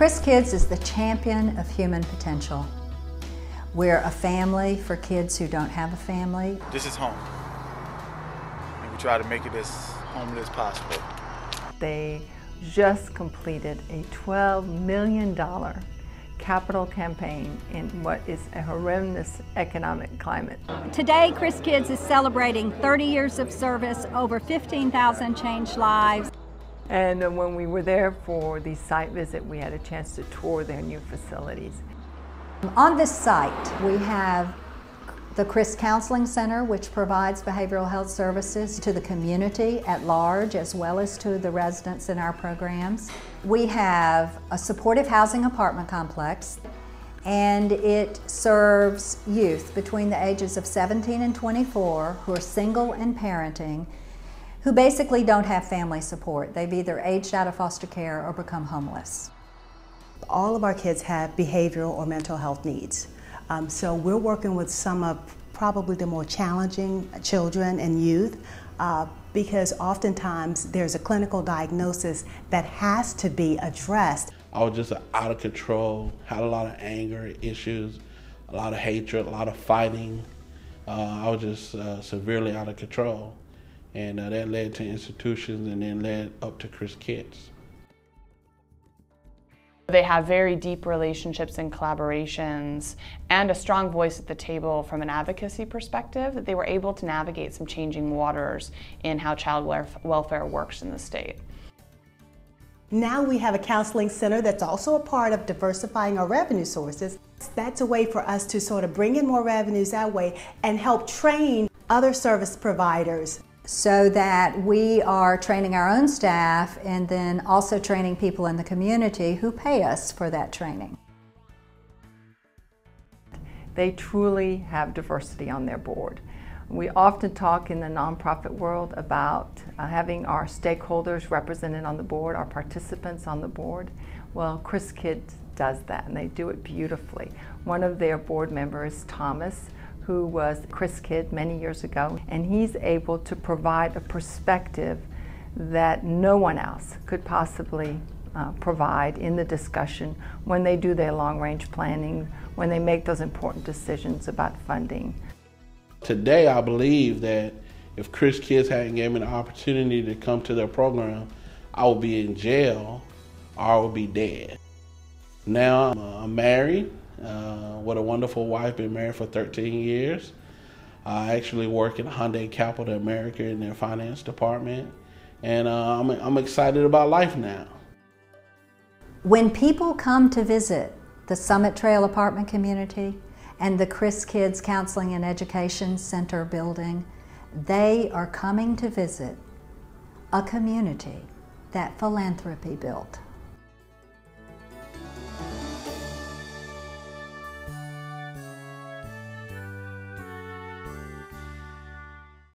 Chris Kids is the champion of human potential. We're a family for kids who don't have a family. This is home, and we try to make it as homely as possible. They just completed a $12 million capital campaign in what is a horrendous economic climate. Today, Chris Kids is celebrating 30 years of service, over 15,000 changed lives. And when we were there for the site visit, we had a chance to tour their new facilities. On this site, we have the Chris Counseling Center, which provides behavioral health services to the community at large, as well as to the residents in our programs. We have a supportive housing apartment complex, and it serves youth between the ages of 17 and 24 who are single and parenting, who basically don't have family support. They've either aged out of foster care or become homeless. All of our kids have behavioral or mental health needs. So we're working with some of probably the more challenging children and youth because oftentimes there's a clinical diagnosis that has to be addressed. I was just out of control, had a lot of anger issues, a lot of hatred, a lot of fighting. I was just severely out of control. And that led to institutions and then led up to Chris Kids. They have very deep relationships and collaborations and a strong voice at the table from an advocacy perspective, that they were able to navigate some changing waters in how child welfare works in the state. Now we have a counseling center that's also a part of diversifying our revenue sources. That's a way for us to sort of bring in more revenues that way and help train other service providers, so that we are training our own staff and then also training people in the community who pay us for that training. They truly have diversity on their board. We often talk in the nonprofit world about having our stakeholders represented on the board, our participants on the board. Well, Chris Kids does that, and they do it beautifully. One of their board members, Thomas, who was Chris Kid many years ago, and he's able to provide a perspective that no one else could possibly provide in the discussion when they do their long-range planning, when they make those important decisions about funding. Today, I believe that if Chris Kids hadn't given me the opportunity to come to their program, I would be in jail or I would be dead. Now I'm married. With a wonderful wife, been married for 13 years. I actually work in Hyundai Capital America in their finance department, and I'm excited about life now. When people come to visit the Summit Trail apartment community and the Chris Kids Counseling and Education Center building, they are coming to visit a community that philanthropy built.